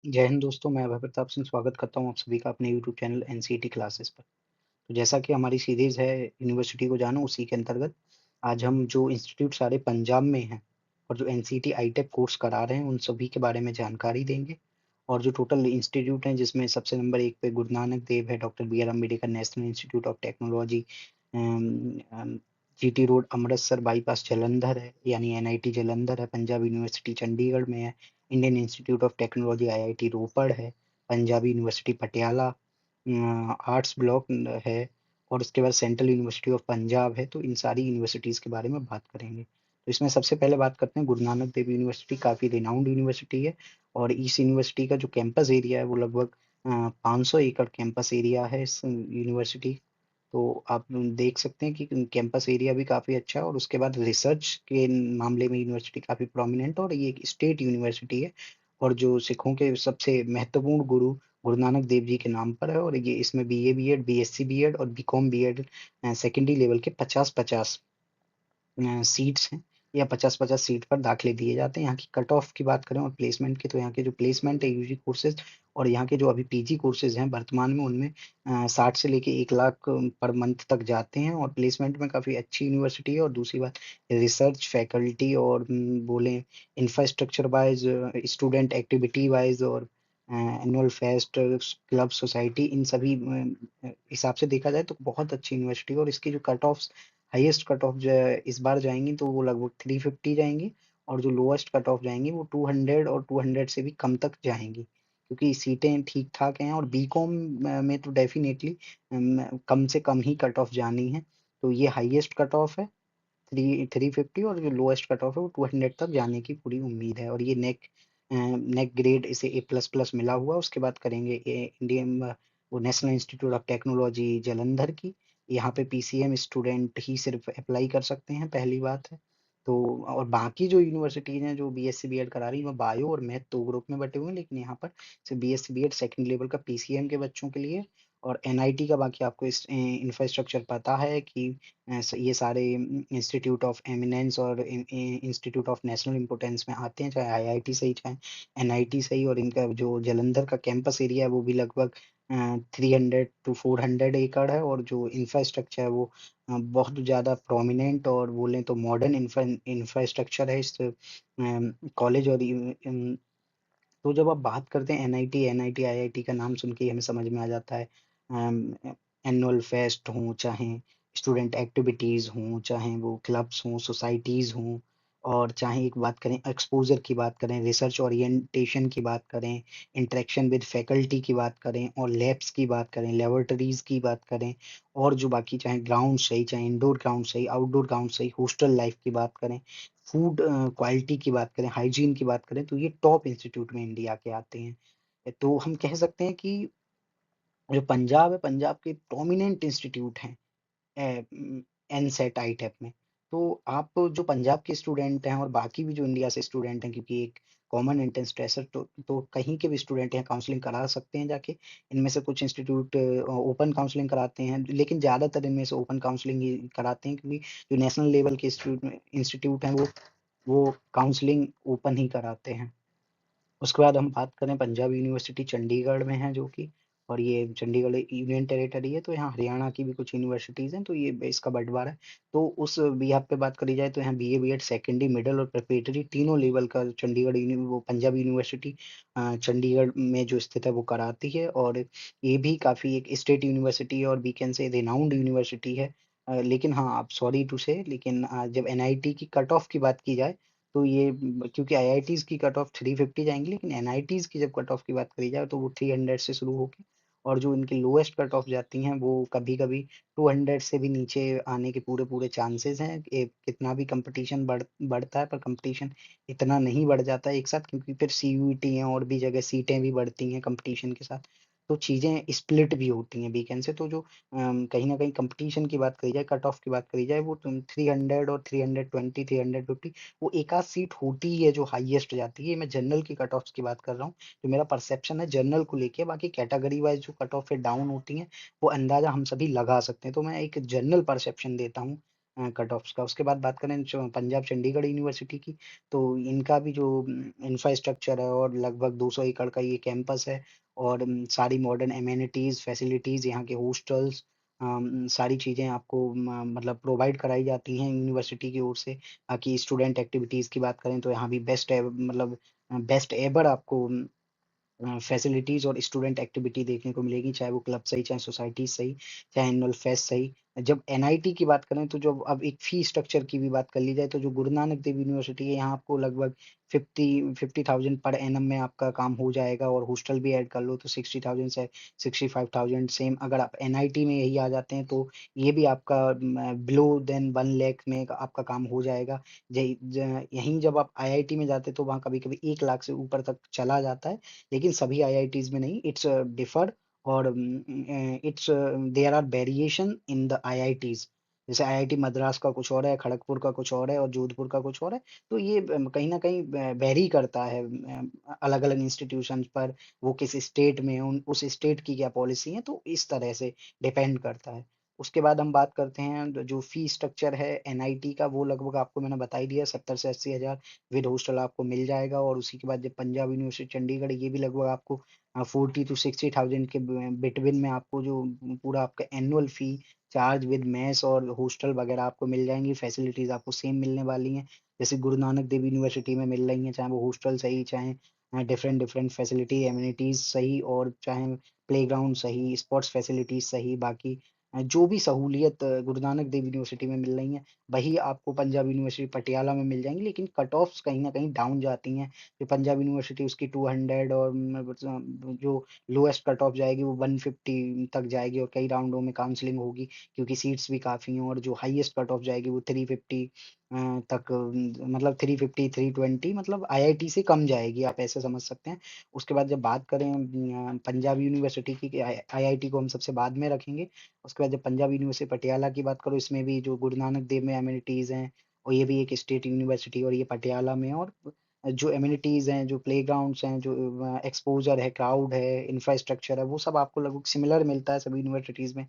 जय हिंद दोस्तों, मैं अभय प्रताप सिंह स्वागत करता हूँ आप सभी का अपने यूट्यूब चैनल एनसीईटी क्लासेस पर। तो जैसा कि हमारी सीरीज़ है यूनिवर्सिटी को जानो, उसी के अंतर्गत आज हम जो इंस्टीट्यूट सारे पंजाब में हैं और जो एनसीईटी आईटेक कोर्स करा रहे हैं, उन सभी के बारे में जानकारी देंगे। और जो टोटल इंस्टीट्यूट हैं, जिसमें सबसे नंबर 1 पे गुरु नानक देव है, doctor B R Ambedkar National Institute of Technology, GT road Amritsar bypass Jalandhar है, यानी एनआईटी जालंधर है। पंजाब यूनिवर्सिटी चंडीगढ़ में है। Indian Institute of Technology IIT Ropar है। Punjab University Patiala arts block है। और उसके बाद सेंट्रल यूनिवर्सिटी ऑफ पंजाब है। तो इन सारी यूनिवर्सिटीज़ के बारे में बात करेंगे। तो इसमें सबसे पहले बात करते हैं गुरु नानक देव यूनिवर्सिटी। काफ़ी रिनाउंड यूनिवर्सिटी है और इस यूनिवर्सिटी का जो कैंपस एरिया है वो लगभग 500 एकड़ कैंपस एरिया है इस यूनिवर्सिटी। तो आप देख सकते हैं कि कैंपस एरिया भी काफ़ी अच्छा है और उसके बाद रिसर्च के मामले में यूनिवर्सिटी काफ़ी प्रोमिनेंट है और ये एक स्टेट यूनिवर्सिटी है। और जो सिखों के सबसे महत्वपूर्ण गुरु गुरु नानक देव जी के नाम पर है। और ये इसमें बीए बीएड बीएससी बीएड और बीकॉम बीएड सेकेंडरी लेवल के 50-50 सीट्स हैं या 50-50 सीट पर दाखिले दिए जाते हैं। यहाँ की कट ऑफ की बात करें और प्लेसमेंट की, तो यहाँ के जो प्लेसमेंट है यूजी कोर्सेज और यहाँ के जो अभी पीजी कोर्सेज हैं वर्तमान में, उनमें 60 से लेके 1 लाख पर मंथ तक जाते हैं और प्लेसमेंट में काफ़ी अच्छी यूनिवर्सिटी है। और दूसरी बात, रिसर्च फैकल्टी और बोलें infrastructure wise, student activity wise और एनुअल फेस्ट, क्लब सोसाइटी, इन सभी हिसाब से देखा जाए तो बहुत अच्छी यूनिवर्सिटी है। और इसकी जो cut off highest cut off जो है इस बार जाएंगी तो वो लगभग 350 जाएंगी। और जो लोएस्ट कट ऑफ जाएंगी वो 200 और 200 से भी कम तक जाएंगी, क्योंकि सीटें ठीक ठाक हैं। और बीकॉम में तो डेफिनेटली कम से कम ही कट ऑफ जानी है। तो ये हाईएस्ट कट ऑफ है 350 और जो लोएस्ट कट ऑफ है वो 200 तक जाने की पूरी उम्मीद है। और ये नेक ग्रेड इसे ए प्लस प्लस मिला हुआ है। उसके बाद करेंगे इंडियन वो national Institute of technology Jalandhar की। यहाँ पे पीसीएम स्टूडेंट ही सिर्फ अप्लाई कर सकते हैं, पहली बात है। तो और बाकी जो यूनिवर्सिटीज हैं जो बीएससी बीएड करा रही है, वो बायो और मैथ 2 ग्रुप में बटे हुए हैं, लेकिन यहाँ पर सिर्फ बीएससी बीएड सेकंड लेवल का पीसीएम के बच्चों के लिए। और एनआईटी का बाकी आपको इस इंफ्रास्ट्रक्चर पता है कि ये सारे इंस्टीट्यूट ऑफ एमिनेंस और इंस्टीट्यूट ऑफ नेशनल इम्पोर्टेंस में आते हैं, चाहे आईआईटी सही चाहे एनआईटी सही। और इनका जो जलंधर का कैंपस एरिया है वो भी लगभग 300 to 400 एकड़ है। और जो इंफ्रास्ट्रक्चर है वो बहुत ज़्यादा प्रोमिनेंट और बोलें तो मॉडर्न इंफ्रास्ट्रक्चर है इस कॉलेज। और तो जब आप बात करते हैं एनआईटी एनआईटी आईआईटी का नाम सुन के ही हमें समझ में आ जाता है। एनुअल फेस्ट हों, चाहे स्टूडेंट एक्टिविटीज़ हों, चाहे वो क्लब्स हों, सोसाइटीज़ हों, और चाहे एक बात करें एक्सपोज़र की बात करें, रिसर्च ओरिएंटेशन की बात करें, इंटरेक्शन विद फैकल्टी की बात करें और लैब्स की बात करें, लैबोरेटरीज़ की बात करें, और जो बाकी चाहे ग्राउंड सही, चाहे इंडोर ग्राउंड सही, आउटडोर ग्राउंड सही, हॉस्टल लाइफ़ की बात करें, फूड क्वालिटी की बात करें, हाइजीन की बात करें, तो ये टॉप इंस्टीट्यूट में इंडिया के आते हैं। तो हम कह सकते हैं कि जो पंजाब है, पंजाब के प्रोमिनेंट इंस्टीट्यूट हैं एनसेट आईटेप में। तो आप जो पंजाब के स्टूडेंट हैं और बाकी भी जो इंडिया से स्टूडेंट हैं, क्योंकि एक कॉमन एंट्रेंस टेस्ट है, तो कहीं के भी स्टूडेंट यहाँ काउंसलिंग करा सकते हैं जाके। इनमें से कुछ इंस्टीट्यूट ओपन काउंसलिंग कराते हैं, लेकिन ज़्यादातर इनमें से ओपन काउंसलिंग ही कराते हैं, क्योंकि जो नेशनल लेवल के इंस्टीट्यूट हैं वो काउंसलिंग ओपन ही कराते हैं। उसके बाद हम बात करें, पंजाब यूनिवर्सिटी चंडीगढ़ में है जो कि, और ये चंडीगढ़ यूनियन टेरिटरी है, तो यहाँ हरियाणा की भी कुछ यूनिवर्सिटीज़ हैं, तो ये इसका बंटवारा है। तो उस बिहाफ पे बात करी जाए तो यहाँ बीए बीएड सेकेंडरी मिडिल और प्रिपरेटरी तीनों लेवल का चंडीगढ़ वो पंजाब यूनिवर्सिटी चंडीगढ़ में जो स्थित है वो कराती है। और ये भी काफ़ी एक स्टेट यूनिवर्सिटी है और we can say renowned university है। लेकिन हाँ, आप सॉरी टू से, लेकिन जब एनआईटी की कट ऑफ की बात की जाए तो ये क्योंकि आईआईटीज़ की कट ऑफ 350 जाएँगी, लेकिन एनआईटीज़ की जब कट ऑफ की बात करी जाए तो वो 300 से शुरू होके, और जो इनकी लोएस्ट कट ऑफ जाती हैं वो कभी-कभी 200 से भी नीचे आने के पूरे-पूरे चांसेस हैं। कितना भी कॉम्पिटिशन बढ़ता है, पर कॉम्पिटिशन इतना नहीं बढ़ जाता है एक साथ, क्योंकि फिर सीयूईटी हैं और भी जगह सीटें भी बढ़ती हैं कॉम्पिटिशन के साथ। तो चीज़ें स्प्लिट भी होती हैं वीकेंड से। तो जो कहीं न कहीं कॉम्पिटिशन की बात करी जाए, कट ऑफ की बात करी जाए, वो तुम 300 और 320, 350, वो एक आध सीट होती ही है जो हाईएस्ट जाती है। मैं जनरल की कट ऑफ्स की बात कर रहा हूँ, जो मेरा परसेप्शन है जनरल को लेके। बाकी कैटेगरी वाइज जो कट ऑफ है डाउन होती हैं, वो अंदाजा हम सभी लगा सकते हैं। तो मैं एक जनरल परसेप्शन देता हूँ कट ऑफ्स का। उसके बाद बात करें पंजाब चंडीगढ़ यूनिवर्सिटी की, तो इनका भी जो इंफ्रास्ट्रक्चर है और लगभग 200 एकड़ का ये कैंपस है, और सारी मॉडर्न एमेनिटीज फैसिलिटीज, यहाँ के हॉस्टल्स, सारी चीज़ें आपको मतलब प्रोवाइड कराई जाती हैं यूनिवर्सिटी की ओर से। बाकी स्टूडेंट एक्टिविटीज़ की बात करें तो यहाँ भी मतलब बेस्ट एवर आपको फैसिलिटीज़ और स्टूडेंट एक्टिविटी देखने को मिलेगी, चाहे वो क्लब सही, चाहे सोसाइटी सही, चाहे एनुअल फेस्ट सही। जब एनआईटी की बात करें, तो जब अब एक फ़ी स्ट्रक्चर की भी बात कर ली जाए, तो जो गुरु नानक देव यूनिवर्सिटी है, यहाँ आपको लगभग 50,000 पर एनम में आपका काम हो जाएगा, और हॉस्टल भी ऐड कर लो तो 60,000 से 65,000 सेम। अगर आप एनआईटी में यही आ जाते हैं, तो ये भी आपका बिलो देन 1 लाख में आपका काम हो जाएगा। यहीं जब आप आईआईटी में जाते हैं, तो वहाँ कभी-कभी 1 लाख से ऊपर तक चला जाता है, लेकिन सभी आईआईटीज़ में नहीं, इट्स डिफर, और it's there are variation in the IITs. जैसे आईआईटी मद्रास का कुछ और है, खड़गपुर का कुछ और है, और जोधपुर का कुछ और है। तो ये कहीं न कहीं वेरी करता है अलग-अलग इंस्टीट्यूशंस पर, वो किस स्टेट में है, उन उस स्टेट की क्या पॉलिसी है, तो इस तरह से डिपेंड करता है। उसके बाद हम बात करते हैं जो फ़ी स्ट्रक्चर है एनआईटी का, वो लगभग आपको मैंने बता ही दिया, 70 से 80 हज़ार विद हॉस्टल आपको मिल जाएगा। और उसी के बाद जब पंजाब यूनिवर्सिटी चंडीगढ़, ये भी लगभग आपको 40 टू 60,000 के बिटवीन में आपको जो पूरा आपका annual fee charge with mess और हॉस्टल वगैरह आपको मिल जाएंगी। फैसिलिटीज आपको सेम मिलने वाली हैं, जैसे गुरु नानक देव यूनिवर्सिटी में मिल रही हैं, चाहे वो हॉस्टल सही, चाहे डिफरेंट डिफरेंट फैसिलिटी एम्यूनिटीज सही, और चाहे प्लेग्राउंड सही, स्पोर्ट्स फैसिलिटीज सही। बाकी जो भी सहूलियत गुरु नानक देव यूनिवर्सिटी में मिल रही हैं, वही आपको पंजाब यूनिवर्सिटी पटियाला में मिल जाएँगी, लेकिन कट ऑफ्स कहीं न कहीं डाउन जाती हैं। जो पंजाब यूनिवर्सिटी उसकी 200, और जो लोएस्ट कट ऑफ जाएगी वो 150 तक जाएगी, और कई राउंडों में काउंसलिंग होगी, क्योंकि सीट्स भी काफ़ी हैं। और जो हाईएस्ट कट ऑफ जाएगी वो 350 तक, मतलब 350, 320, मतलब आईआईटी से कम जाएगी, आप ऐसे समझ सकते हैं। उसके बाद जब बात करें पंजाब यूनिवर्सिटी की, आईआईटी को हम सबसे बाद में रखेंगे। उसके बाद जब पंजाब यूनिवर्सिटी पटियाला की बात करो, इसमें भी जो गुरु नानक देव में एमिनिटीज़ हैं, और ये भी एक स्टेट यूनिवर्सिटी, और ये पटियाला में है। और जो एमिनिटीज़ हैं, जो प्लेग्राउंड्स हैं, जो एक्सपोज़र है, क्राउड है, इंफ्रास्ट्रक्चर है, वो सब आपको लगभग सिमिलर मिलता है सभी यूनिवर्सिटीज़ में।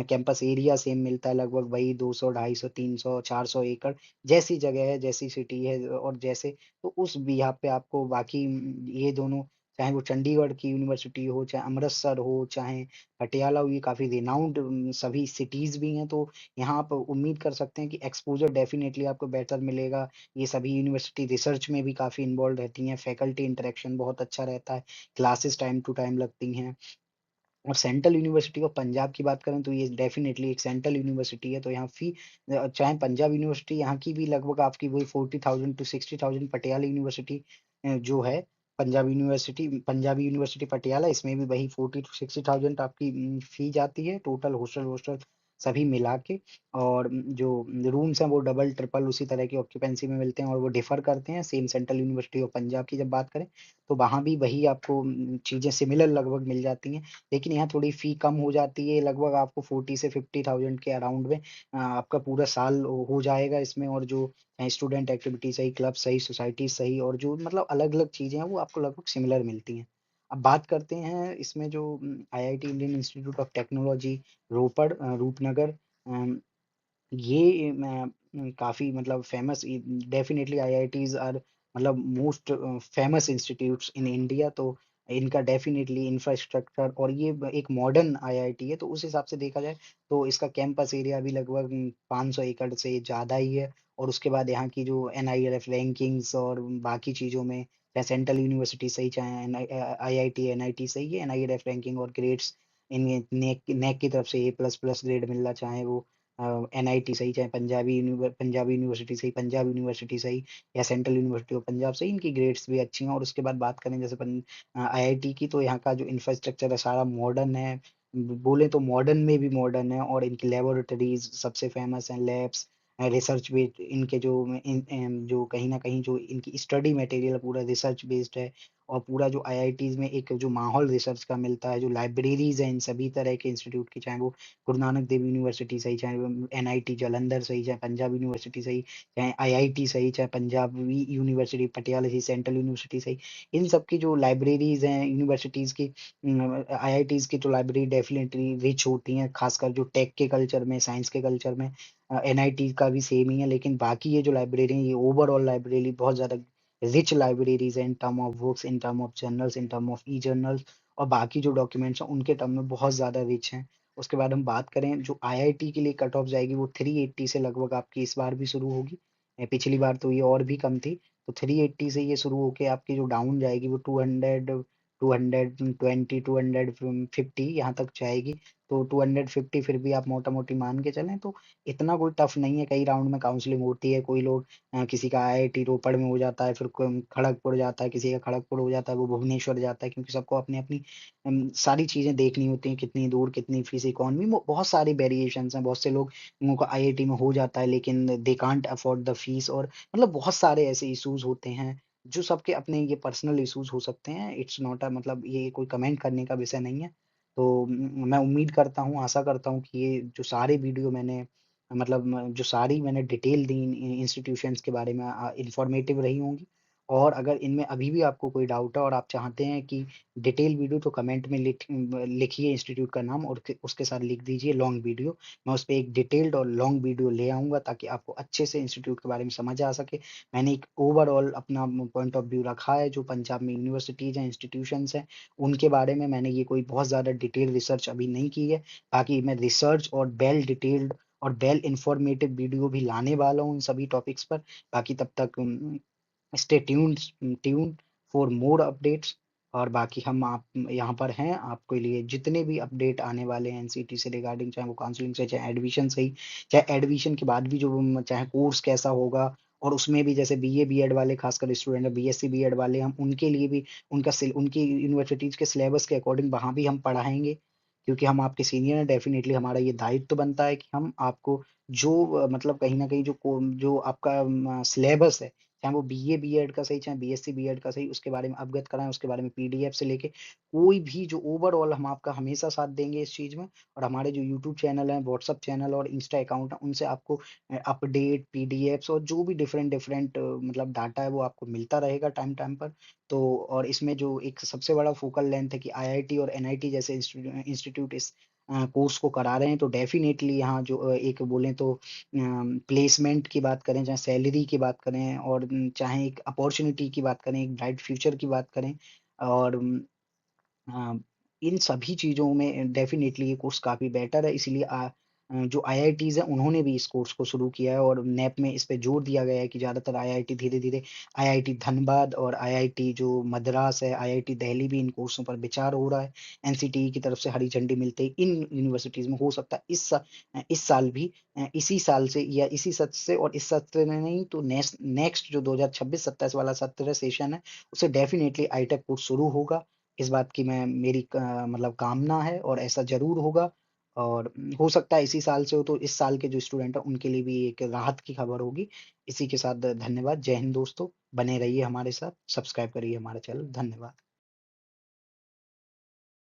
कैंपस एरिया सेम मिलता है, लगभग वही 200, 250, 300, 400 एकड़। जैसी जगह है, जैसी सिटी है, और जैसे, तो उस बिहाफ़ पे आपको बाकी ये दोनों, चाहे वो चंडीगढ़ की यूनिवर्सिटी हो, चाहे अमृतसर हो, चाहे पटियाला हुई, काफ़ी रिनाउंड सभी सिटीज़ भी हैं, तो यहाँ आप उम्मीद कर सकते हैं कि एक्सपोज़र डेफ़िनेटली आपको बेहतर मिलेगा। ये सभी यूनिवर्सिटी रिसर्च में भी काफ़ी इन्वॉल्व रहती हैं, फैकल्टी इंटरैक्शन बहुत अच्छा रहता है, क्लासेस टाइम टू टाइम लगती हैं। और सेंट्रल यूनिवर्सिटी ऑफ पंजाब की बात करें, तो ये डेफ़िनेटली एक सेंट्रल यूनिवर्सिटी है, तो यहाँ चाहे पंजाब यूनिवर्सिटी, यहाँ की भी लगभग आपकी वही 40,000 टू 60,000, पटियाला यूनिवर्सिटी जो है, पंजाबी यूनिवर्सिटी पटियाला, इसमें भी वही 40 टू 60,000 आपकी फ़ी जाती है, टोटल हॉस्टल-वॉस्टल सभी मिला के। और जो रूम्स हैं, वो डबल, ट्रिपल उसी तरह की ऑक्यूपेंसी में मिलते हैं, और वो डिफ़र करते हैं। Same central university of Punjab की जब बात करें, तो वहाँ भी वही आपको चीज़ें सिमिलर लगभग मिल जाती हैं। लेकिन यहाँ थोड़ी फ़ी कम हो जाती है, लगभग आपको 40 से 50,000 के अराउंड में आपका पूरा साल हो जाएगा इसमें। और जो स्टूडेंट एक्टिविटी सही, क्लब सही, सोसाइटी सही, और जो मतलब अलग-अलग चीज़ें हैं, वो आपको लगभग सिमिलर मिलती हैं। अब बात करते हैं इसमें जो IIT Indian Institute of Technology Ropar, Rupnagar, um ये काफ़ी मतलब फ़ेमस, डेफ़िनेटली आईआईटीज़ आर मतलब most famous institutes in India. तो इनका डेफ़िनेटली इंफ्रास्ट्रक्चर, और ये एक मॉडर्न आईआईटी है, तो उस हिसाब से देखा जाए तो इसका कैंपस एरिया भी लगभग 500 एकड़ से ज़्यादा ही है। और उसके बाद यहाँ की जो एनआईआरएफ रैंकिंग्स और बाकी चीज़ों में, चाहे सेंट्रल यूनिवर्सिटी सही, चाहे आईआईटी, एनआईटी सही, ये एनआईआरएफ रैंकिंग और ग्रेड्स, इनमें नेक नेक की तरफ से A++ ग्रेड मिलना, चाहे वो एनआईटी सही, चाहे पंजाबी यूनिवर्सिटी सही, पंजाब यूनिवर्सिटी सही, या सेंट्रल यूनिवर्सिटी ऑफ पंजाब सही, इनकी ग्रेड्स भी अच्छी हैं। और उसके बाद बात करें जैसे आईआईटी की, तो यहाँ का जो इंफ्रास्ट्रक्चर है सारा मॉडर्न है। बोले तो मॉडर्न में भी मॉडर्न है, और इनकी लेबोरेटरीज सबसे फेमस हैं, लैब्स, रिसर्च बेस्ड इनके जो जो कहीं ना कहीं जो इनकी स्टडी मटेरियल पूरा रिसर्च बेस्ड है। और पूरा जो आईआईटीज़ में एक जो माहौल रिसर्च का मिलता है, जो लाइब्रेरीज़ हैं इन सभी तरह के इंस्टीट्यूट की, चाहे वो गुरु नानक देव यूनिवर्सिटी सही, चाहे वो एनआईटी जालंधर सही, चाहे पंजाब यूनिवर्सिटी सही, चाहे आईआईटी सही, चाहे पंजाबी यूनिवर्सिटी पटियाला सही, सेंट्रल यूनिवर्सिटी सही, इन सब की जो लाइब्रेरीज़ हैं यूनिवर्सिटीज़ की, आईआईटीज़ की तो लाइब्रेरी डेफ़िनेटली रिच होती हैं, ख़ासकर जो टेक के कल्चर में, साइंस के कल्चर में। एनआईटी का भी सेम ही है, लेकिन बाकी ये जो लाइब्रेरी हैं, ये ओवरऑल लाइब्रेरी बहुत ज़्यादा रिच लाइब्रेरीज़ हैं in term of books, in term of journals, in term of e-journals, और बाकी जो डॉक्यूमेंट्स हैं, उनके टर्म में बहुत ज़्यादा रिच हैं। उसके बाद हम बात करें, जो आईआईटी के लिए कट ऑफ जाएगी, वो 380 से लगभग आपकी इस बार भी शुरू होगी। पिछली बार तो ये और भी कम थी, तो 380 से ये शुरू होके आपकी जो डाउन जाएगी, वो 200, 220, 250 यहाँ तक जाएगी। तो 250 फिर भी आप मोटा-मोटी मान के चलें तो इतना कोई टफ नहीं है। कई राउंड में काउंसलिंग होती है, कोई लोग किसी का आईआईटी रोपड़ में हो जाता है, फिर खड़गपुर जाता है, किसी का खड़गपुर हो जाता है, वो भुवनेश्वर जाता है, क्योंकि सबको अपनी-अपनी सारी चीज़ें देखनी होती हैं, कितनी दूर, कितनी फीस, इकोनॉमी में बहुत सारे वेरिएशंस हैं। बहुत से लोगों को आईआईटी में हो जाता है, लेकिन they can't afford the fees, और मतलब बहुत सारे ऐसे इश्यूज़ होते हैं, जो सबके अपने ये पर्सनल इश्यूज़ हो सकते हैं। इट्स नॉट अ मतलब ये कोई कमेंट करने का विषय नहीं है। तो मैं उम्मीद करता हूँ, आशा करता हूँ कि ये जो सारे वीडियो मैंने मतलब जो सारी मैंने डिटेल दी इन इंस्टीट्यूशंस के बारे में, इन्फॉर्मेटिव रही होंगी। और अगर इनमें अभी भी आपको कोई डाउट है और आप चाहते हैं कि डिटेल वीडियो, तो कमेंट में लिखिए इंस्टीट्यूट का नाम, और उसके साथ लिख दीजिए लॉन्ग वीडियो। मैं उस पे एक डिटेल्ड और लॉन्ग वीडियो ले आऊँगा, ताकि आपको अच्छे से इंस्टीट्यूट के बारे में समझ आ सके। मैंने एक ओवरऑल अपना पॉइंट ऑफ व्यू रखा है, जो पंजाब में यूनिवर्सिटीज़ हैं, इंस्टीट्यूशंस हैं, उनके बारे में मैंने ये कोई बहुत ज़्यादा डिटेल रिसर्च अभी नहीं की है। बाकी मैं रिसर्च और वेल डिटेल्ड और वेल इन्फॉर्मेटिव वीडियो भी लाने वाला हूँ इन सभी टॉपिक्स पर। बाकी तब तक stay tuned for more updates. और बाकी हम आप यहाँ पर हैं आपके लिए, जितने भी अपडेट आने वाले हैं एनसीटी से रिगार्डिंग, चाहे वो काउंसलिंग से, चाहे एडमिशन से ही, चाहे एडमिशन के बाद भी जो चाहे कोर्स कैसा होगा, और उसमें भी जैसे बीए बीएड वाले खासकर स्टूडेंट है, बीएससी बीएड वाले, हम उनके लिए भी उनकी यूनिवर्सिटीज के सिलेबस के अकॉर्डिंग वहाँ भी हम पढ़ाएंगे, क्योंकि हम आपके सीनियर हैं। डेफिनेटली हमारा ये दायित्व बनता है कि हम आपको जो मतलब कहीं न कहीं जो आपका सिलेबस है, चाहे वो बीए बीएड का सही, चाहे बीएससी बीएड का सही, उसके बारे में अवगत कराएँ, उसके बारे में पीडीएफ से लेके कोई भी जो ओवरऑल, हम आपका हमेशा साथ देंगे इस चीज़ में। और हमारे जो यूट्यूब चैनल है, व्हाट्सएप चैनल और इंस्टा अकाउंट है, उनसे आपको अपडेट, पीडीएफ्स और जो भी डिफरेंट डिफरेंट मतलब डाटा है, वो आपको मिलता रहेगा टाइम टाइम पर। तो और इसमें जो एक सबसे बड़ा फोकल लेंथ है कि आईआईटी और एनआईटी जैसे इंस्टीट्यूट इस कोर्स को करा रहे हैं, तो डेफिनेटली यहाँ जो एक बोलें तो प्लेसमेंट की बात करें, चाहे सैलरी की बात करें, और चाहे एक अपॉर्च्युनिटी की बात करें, एक ब्राइट फ्यूचर की बात करें, और हाँ, इन सभी चीज़ों में डेफ़िनेटली ये कोर्स काफ़ी बेटर है, इसीलिए जो आईआईटीज़ हैं, उन्होंने भी इस कोर्स को शुरू किया है, और नेप में इस पे जोर दिया गया है कि ज़्यादातर आईआईटी धीरे-धीरे, आईआईटी धनबाद और आईआईटी जो मद्रास है, आईआईटी दिल्ली भी इन कोर्सों पर विचार हो रहा है। एनसीटीई की तरफ से हरी झंडी मिलते ही इन यूनिवर्सिटीज़ में हो सकता है इस साल भी, इसी साल से या इसी सत्र से, और इस सत्र में नहीं तो नेक्स्ट जो 2026-27 वाला सत्र सेशन है, उससे डेफ़िनेटली आईटेक कोर्स शुरू होगा। इस बात की मैं मेरी मतलब कामना है, और ऐसा ज़रूर होगा। और हो सकता है इसी साल से हो, तो इस साल के जो स्टूडेंट हैं उनके लिए भी एक राहत की खबर होगी। इसी के साथ धन्यवाद। जय हिंद दोस्तों, बने रहिए हमारे साथ, सब्सक्राइब करिए हमारा चैनल। धन्यवाद।